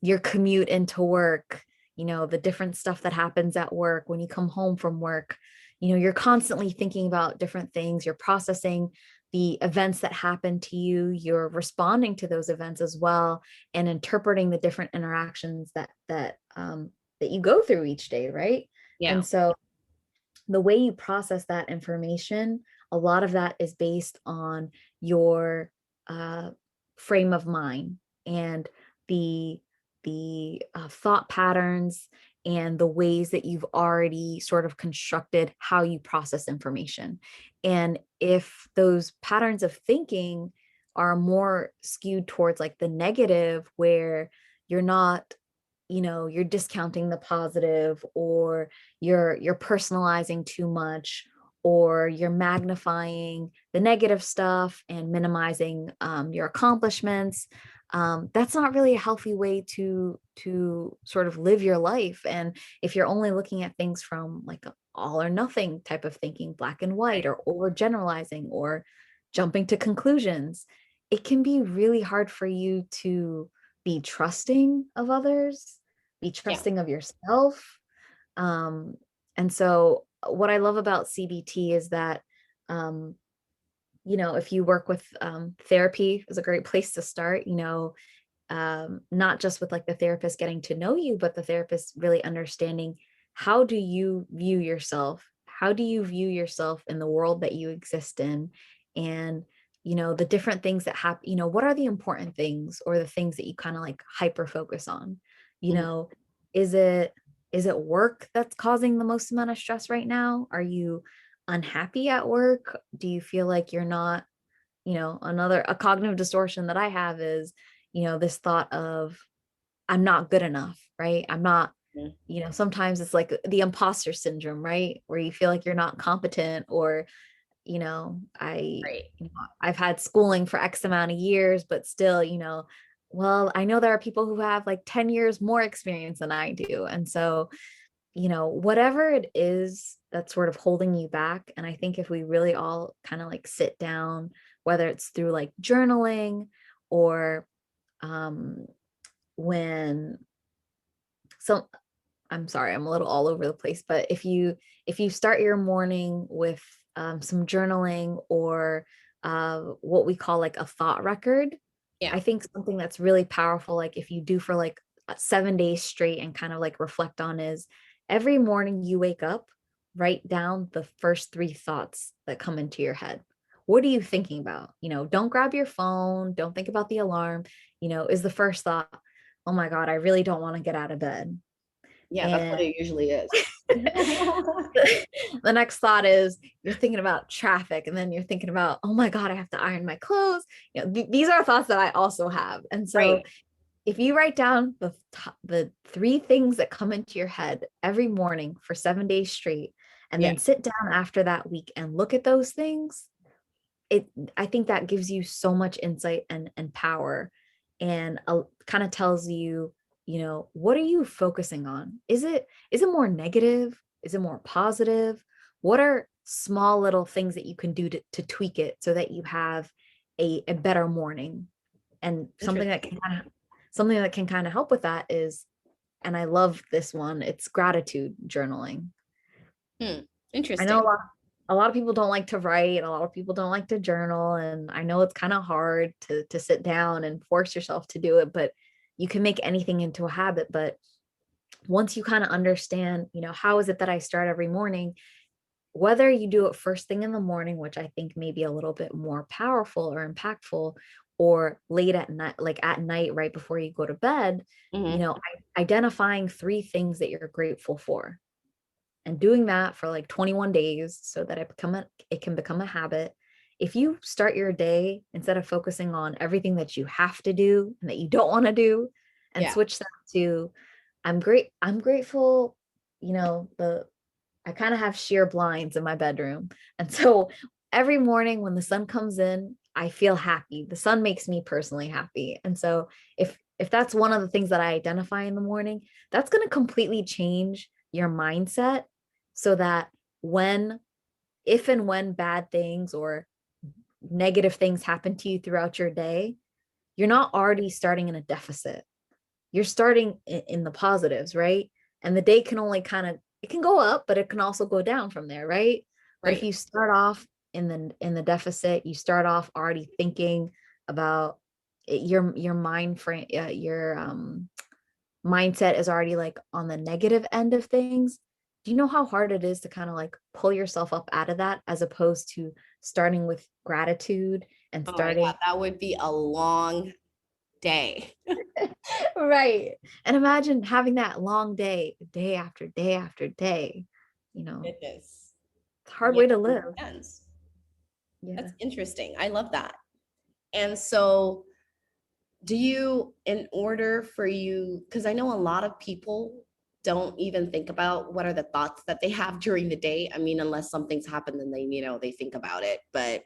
your commute into work, the different stuff that happens at work when you come home from work. You're constantly thinking about different things, you're processing the events that happen to you, you're responding to those events as well, and interpreting the different interactions that you go through each day, right? Yeah. And so the way you process that information, a lot of that is based on your uh, frame of mind and the thought patterns and the ways that you've already sort of constructed how you process information. And if those patterns of thinking are more skewed towards like the negative, where you're not, you're discounting the positive, or you're personalizing too much, or you're magnifying the negative stuff and minimizing your accomplishments, that's not really a healthy way to sort of live your life. And if you're only looking at things from like a all or nothing type of thinking, black and white, or overgeneralizing, or jumping to conclusions, it can be really hard for you to be trusting of others, be Yeah. trusting of yourself. Um, and so what I love about CBT is that, um, if you work with therapy is a great place to start, not just with like the therapist getting to know you, but the therapist really understanding, how do you view yourself? How do you view yourself in the world that you exist in? And, the different things that happen, what are the important things, or the things that you kind of like hyper focus on? You Mhm. know, is it work that's causing the most amount of stress right now? Are you unhappy at work? Do you feel like you're not, a cognitive distortion that I have is, this thought of, I'm not good enough, right? I'm not, Mhm. sometimes it's like the imposter syndrome, right? Where you feel like you're not competent, or, Right. I've had schooling for X amount of years, but still, well, I know there are people who have like 10 years more experience than I do. And so, whatever it is that's sort of holding you back. And I think if we really all kind of like sit down, whether it's through like journaling, or um, when so I'm sorry, I'm a little all over the place, but if you start your morning with some journaling, or what we call like a thought record, Yeah. I think something that's really powerful, like if you do for like 7 days straight and kind of like reflect on, is every morning you wake up, write down the first 3 thoughts that come into your head. What are you thinking about? Don't grab your phone, don't think about the alarm. Is the first thought, oh my God, I really don't want to get out of bed. Yeah. That's what And it usually is. the next thought is, you're thinking about traffic, and then you're thinking about, oh my God, I have to iron my clothes. These are thoughts that I also have. And so Right. if you write down the 3 things that come into your head every morning for 7 days straight, and Yeah. then sit down after that week and look at those things, it I think that gives you so much insight and power, and kind of tells you, what are you focusing on? Is it more negative? Is it more positive? What are small little things that you can do to tweak it so that you have a better morning. And Interesting. something that can kind of help with that is, and I love this one, it's gratitude journaling. Hmm. I know Interesting. a lot of people don't like to write, a lot of people don't like to journal, and I know it's kind of hard to sit down and force yourself to do it, but you can make anything into a habit. But once you kind of understand, how is it that I start every morning, whether you do it first thing in the morning, which I think may be a little bit more powerful or impactful, or late at night, like at night, right before you go to bed, Hmm. identifying 3 things that you're grateful for and doing that for like 21 days so that it can become a habit. If you start your day, instead of focusing on everything that you have to do and that you don't want to do, and Yeah. switch that to, I'm grateful, the I kind of have sheer blinds in my bedroom. And so every morning when the sun comes in, I feel happy. The sun makes me personally happy. And so if that's one of the things that I identify in the morning, that's going to completely change your mindset so that when if and when bad things or negative things happen to you throughout your day, you're not already starting in a deficit. You're starting in the positives, right? And the day can only it can go up, but it can also go down from there, right? But if Right. you start off in the deficit, you start off already thinking about your mind frame, your mindset is already like on the negative end of things. Do you know how hard it is to kind of like pull yourself up out of that, as opposed to starting with gratitude and Oh my God, starting that would be a long day. right. And imagine having that long day after day after day. Goodness. It's a hard Yeah, way to that live. makes sense. Yeah. That's interesting. I love that. And so, do you, in order for you, because I know a lot of people don't even think about what are the thoughts that they have during the day. I mean, unless something's happened, then they think about it. But,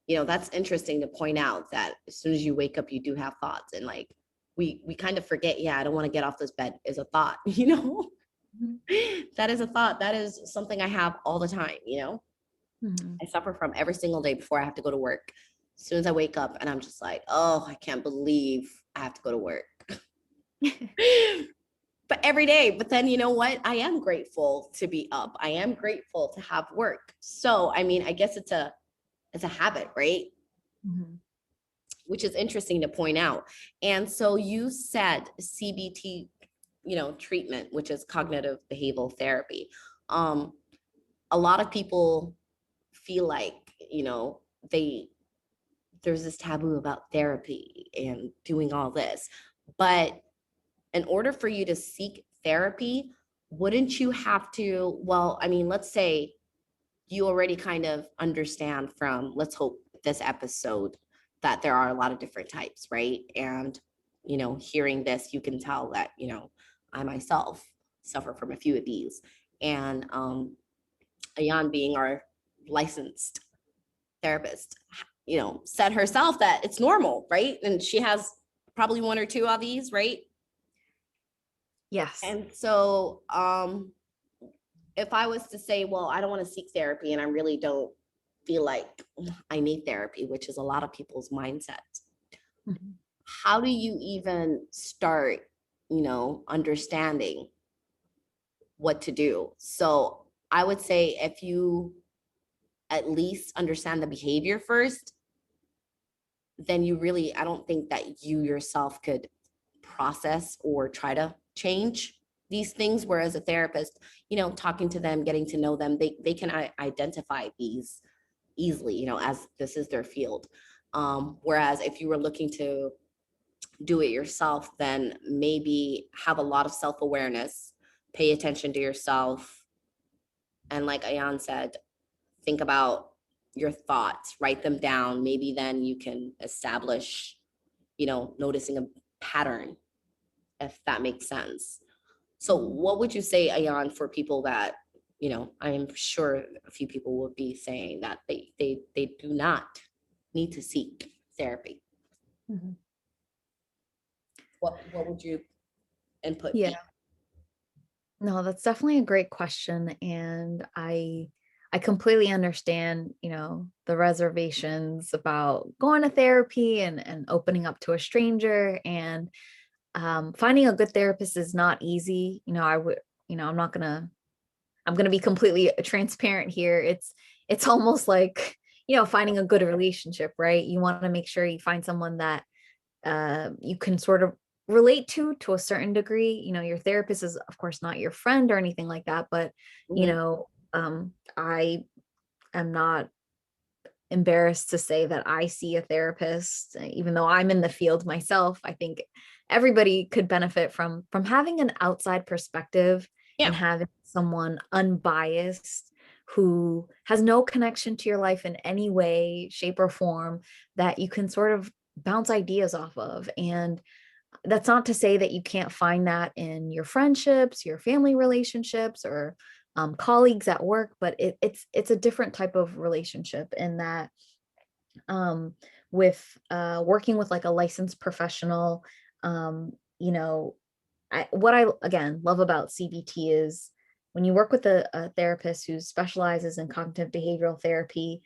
that's interesting to point out that as soon as you wake up, you do have thoughts. And like, we kind of forget, yeah, I don't want to get off this bed is a thought, Mhm. That is a thought. That is something I have all the time. Mhm. I suffer from every single day before I have to go to work. As soon as I wake up and I'm just like, oh, I can't believe I have to go to work. But every day, but then you know what? I am grateful to be up. I am grateful to have work. So, I mean, I guess it's a habit, right? Mhm. Which is interesting to point out. And so you said CBT, treatment, which is cognitive behavioral therapy. Um, a lot of people feel like, they there's this taboo about therapy and doing all this. But in order for you to seek therapy, wouldn't you have to, well, I mean, let's say you already kind of understand from, let's hope, this episode that there are a lot of different types, right? And, hearing this, you can tell that, I myself suffer from a few of these. And Ayan being our licensed therapist, said herself that it's normal, right? And she has probably one or two of these, right? Yes. And so, if I was to say, well, I don't want to seek therapy and I really don't feel like I need therapy, which is a lot of people's mindset, Mhm. how do you even start, understanding what to do? So I would say if you at least understand the behavior first, then I don't think that you yourself could process or try to change these things. Whereas a therapist, talking to them, getting to know them, they can identify these easily, as this is their field. Whereas if you were looking to do it yourself, then maybe have a lot of self awareness, pay attention to yourself. And like Ayan said, think about your thoughts, write them down. Maybe then you can establish, noticing a pattern, if that makes sense. So Mhm. what would you say, Ayan, for people that, I am sure a few people would be saying that they do not need to seek therapy. Mhm. What would your input Yeah. be? No, that's definitely a great question. And I I completely understand, the reservations about going to therapy and opening up to a stranger, and finding a good therapist is not easy. I'm going to be completely transparent here. It's almost like, finding a good relationship, right? You want to make sure you find someone that you can sort of relate to a certain degree. Your therapist is of course not your friend or anything like that, but Mhm. I am not embarrassed to say that I see a therapist, even though I'm in the field myself. I think everybody could benefit from having an outside perspective Yeah. and having someone unbiased who has no connection to your life in any way, shape, or form that you can sort of bounce ideas off of. And that's not to say that you can't find that in your friendships, your family relationships, or colleagues at work, but it's a different type of relationship in that, with working with like a licensed professional, um, you know, what I again love about CBT is when you work with a therapist who specializes in cognitive behavioral therapy,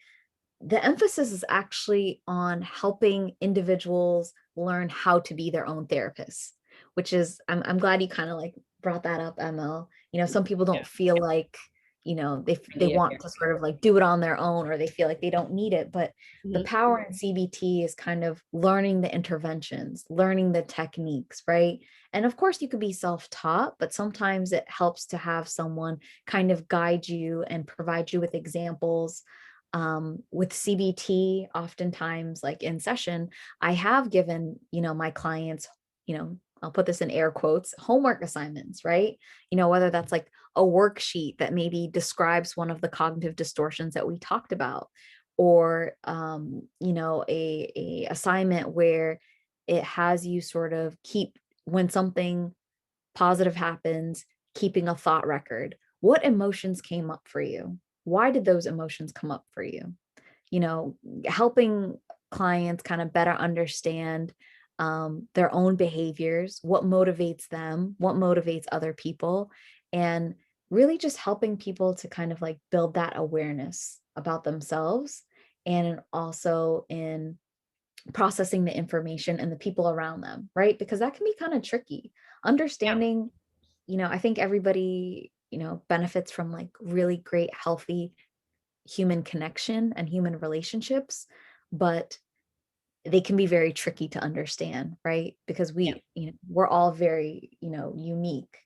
the emphasis is actually on helping individuals learn how to be their own therapists, which is, I'm glad you kind of like brought that up, ML. Some people Yeah. don't feel like, I they need a want to therapist. sort of like do it on their own, or they feel like they don't need it. But the Mhm. power in CBT is kind of learning the interventions, learning the techniques, right? And of course, you could be self-taught, but sometimes it helps to have someone kind of guide you and provide you with examples. With CBT, oftentimes, like in session, I have given, my clients, I'll put this in air quotes, homework assignments, right? Whether that's like a worksheet that maybe describes one of the cognitive distortions that we talked about, or, a assignment where it has you sort of keep, when something positive happens, keeping a thought record. What emotions came up for you? Why did those emotions come up for you? you know Helping clients kind of better understand their own behaviors, what motivates them, what motivates other people, and really just helping people to kind of like build that awareness about themselves, and also in processing the information and the people around them, right? Because that can be kind of tricky. Yeah. Understanding, I think everybody, benefits from like really great, healthy human connection and human relationships, but they can be very tricky to understand, right? Because Yeah. we're all very, unique.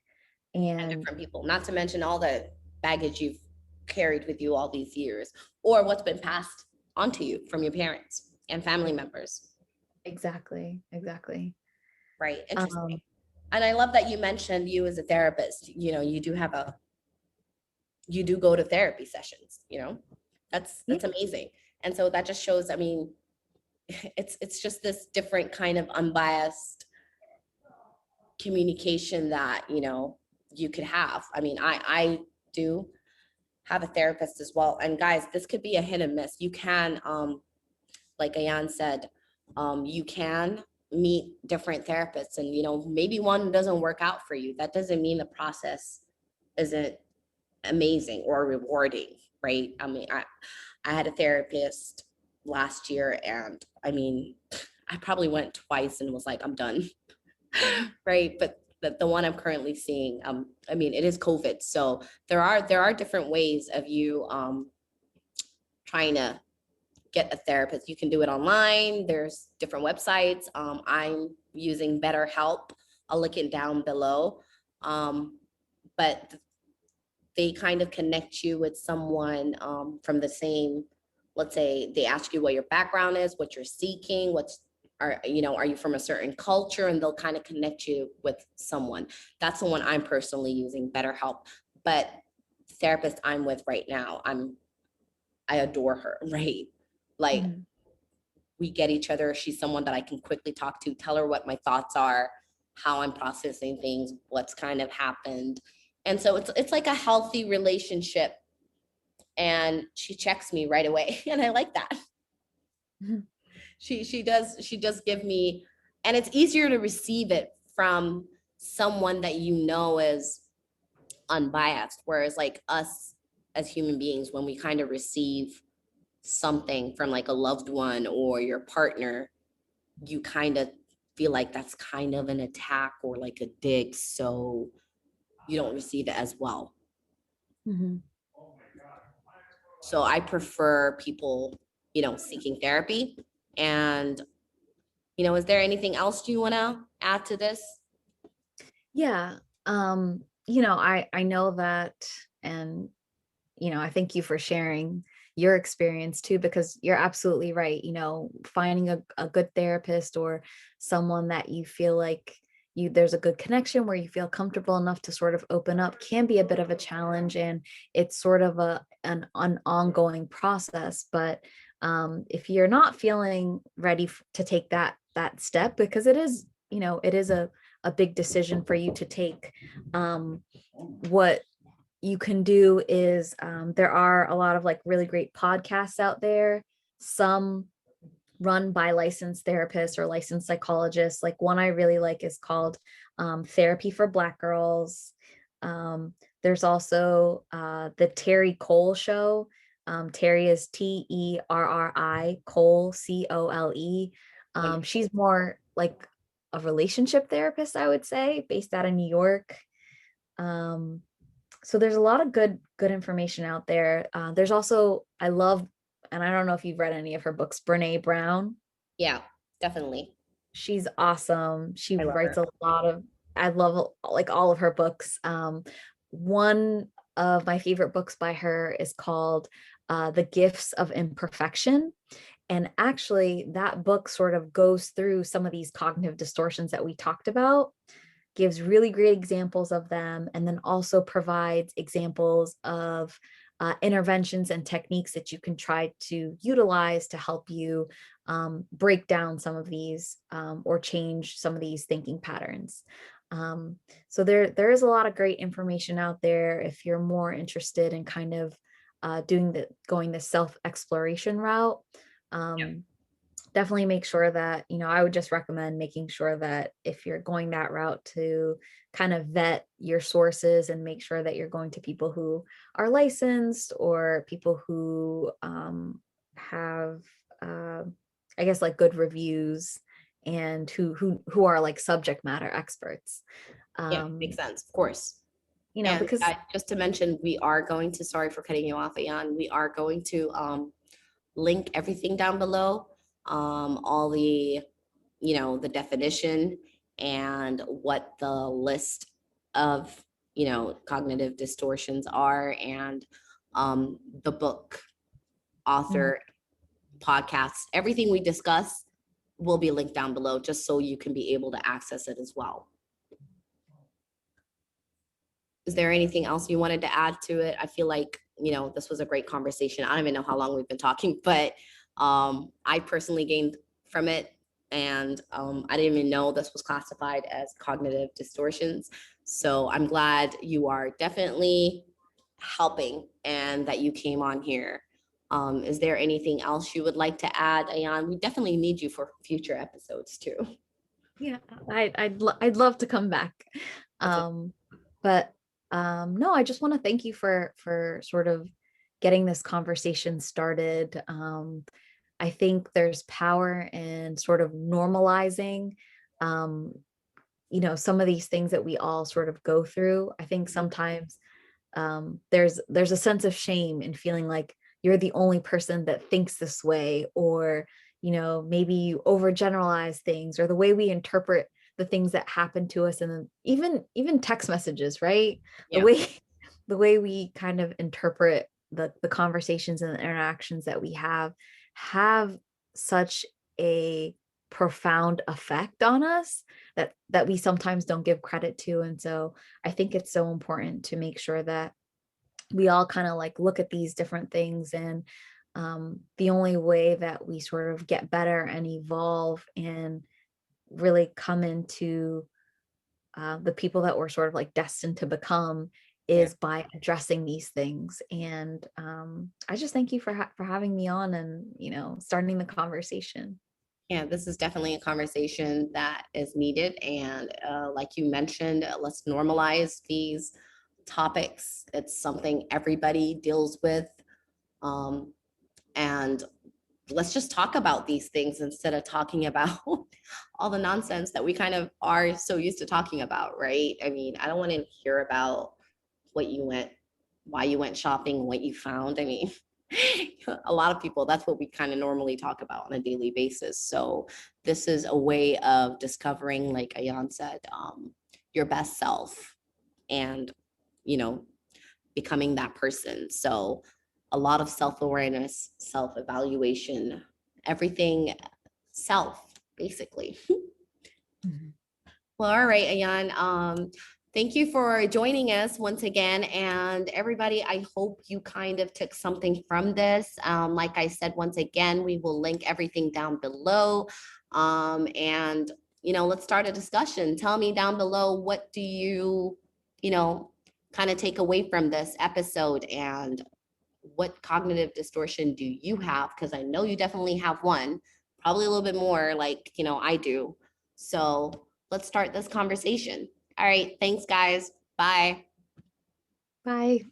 And And different people, not to mention all the baggage you've carried with you all these years, or what's been passed onto you from your parents and family members. exactly, exactly. Right. Interesting. Um, And I love that you mentioned you as a therapist. You do have you do go to therapy sessions, yeah. that's amazing. And so that just shows, I mean, it's just this different kind of unbiased communication that, you could have. I mean, I do have a therapist as well. And guys, this could be a hit and miss. You can, like Ayan said, you can meet different therapists, and maybe one doesn't work out for you. That doesn't mean the process isn't amazing or rewarding, right? I mean, I had a therapist last year, and I mean, I probably went twice and was like, I'm done. Right. But the one I'm currently seeing, I mean, it is COVID. So there are different ways of you trying to get a therapist. You can do it online. There's different websites. I'm using BetterHelp. I'll link it down below. But they kind of connect you with someone from the same, let's say they ask you what your background is, what you're seeking, are you from a certain culture, and they'll kind of connect you with someone. That's the one I'm personally using, BetterHelp. But the therapist I'm with right now, I adore her, right? Like, Mhm. we get each other. She's someone that I can quickly talk to, tell her what my thoughts are, how I'm processing things, what's kind of happened. And so it's like a healthy relationship, and she checks me right away and I like that. Mhm. She does give me, and it's easier to receive it from someone that is unbiased, whereas like us as human beings, when we kind of receive something from like a loved one or your partner, you kind of feel like that's kind of an attack or like a dig. So you don't receive it as well. Mhm. So I prefer people, seeking therapy. And, is there anything else you want to add to this? Yeah. I know that, and I thank you for sharing your experience too, because you're absolutely right. Finding a good therapist or someone that you feel like there's a good connection where you feel comfortable enough to sort of open up can be a bit of a challenge, and it's sort of an ongoing process. But if you're not feeling ready to take that step, because it is a big decision for you to take, what you can do is, there are a lot of like really great podcasts out there, some run by licensed therapists or licensed psychologists. Like one I really like is called, Therapy for Black Girls. There's also the Terry Cole Show. Terry is Terri, Cole, Cole. She's more like a relationship therapist, I would say, based out of New York. Um, so there's a lot of good information out there. There's also, I love, and I don't know if you've read any of her books, Brene Brown. Yeah, definitely. She's awesome. She I love writes her. a lot of, I love like all of her books. One of my favorite books by her is called, The Gifts of Imperfection. And actually, that book sort of goes through some of these cognitive distortions that we talked about, gives really great examples of them, and then also provides examples of interventions and techniques that you can try to utilize to help you, break down some of these, or change some of these thinking patterns. So there is a lot of great information out there if you're more interested in kind of going the self exploration route. Um, Definitely make sure that, I would just recommend making sure that if you're going that route, to kind of vet your sources and make sure that you're going to people who are licensed, or people who, have, I guess, like good reviews, and who are like subject matter experts. Yeah, makes um sense, of course. And because just to mention, we are going to, sorry for cutting you off, Ayan, we are going to link everything down below, all the definition and what the list of, cognitive distortions are, and the book, Mhm. author, podcasts, everything we discuss will be linked down below just so you can be able to access it as well. Is there anything else you wanted to add to it? I feel like, this was a great conversation. I don't even know how long we've been talking, but I personally gained from it. And I didn't even know this was classified as cognitive distortions. So I'm glad you are definitely helping and that you came on here. Is there anything else you would like to add, Ayan? We definitely need you for future episodes too. Yeah, I'd love to come back. Okay. Um, but no, I just want to thank you for sort of getting this conversation started. I think there's power in sort of normalizing, um, some of these things that we all sort of go through. I think sometimes, there's a sense of shame in feeling like you're the only person that thinks this way, or maybe you overgeneralize things, or the way we interpret the things that happen to us, and then even text messages, right? the Yeah. way the way we kind of interpret the conversations and the interactions that we have such a profound effect on us that we sometimes don't give credit to. And so I think it's so important to make sure that we all kind of like look at these different things, and the only way that we sort of get better and evolve and really come into, the people that we're sort of like destined to become, Yeah. is by addressing these things. And I just thank you for having me on, and starting the conversation. Yeah, this is definitely a conversation that is needed. And like you mentioned, let's normalize these topics. It's something everybody deals with. And let's just talk about these things instead of talking about all the nonsense that we kind of are so used to talking about, right? I mean, I don't want to hear about what you went, why you went shopping, what you found. I mean, a lot of people, that's what we kind of normally talk about on a daily basis. So this is a way of discovering, like Ayan said, your best self and, you know, becoming that person. So a lot of self-awareness, self-evaluation, everything self, basically. Mhm. Well, all right, Ayan. Thank you for joining us once again. And everybody, I hope you kind of took something from this. Like I said, once again, we will link everything down below. And, let's start a discussion. Tell me down below, what do you kind of take away from this episode, and what cognitive distortion do you have? Because I know you definitely have one, probably a little bit more like, I do. So let's start this conversation. All right. Thanks, guys. Bye. Bye.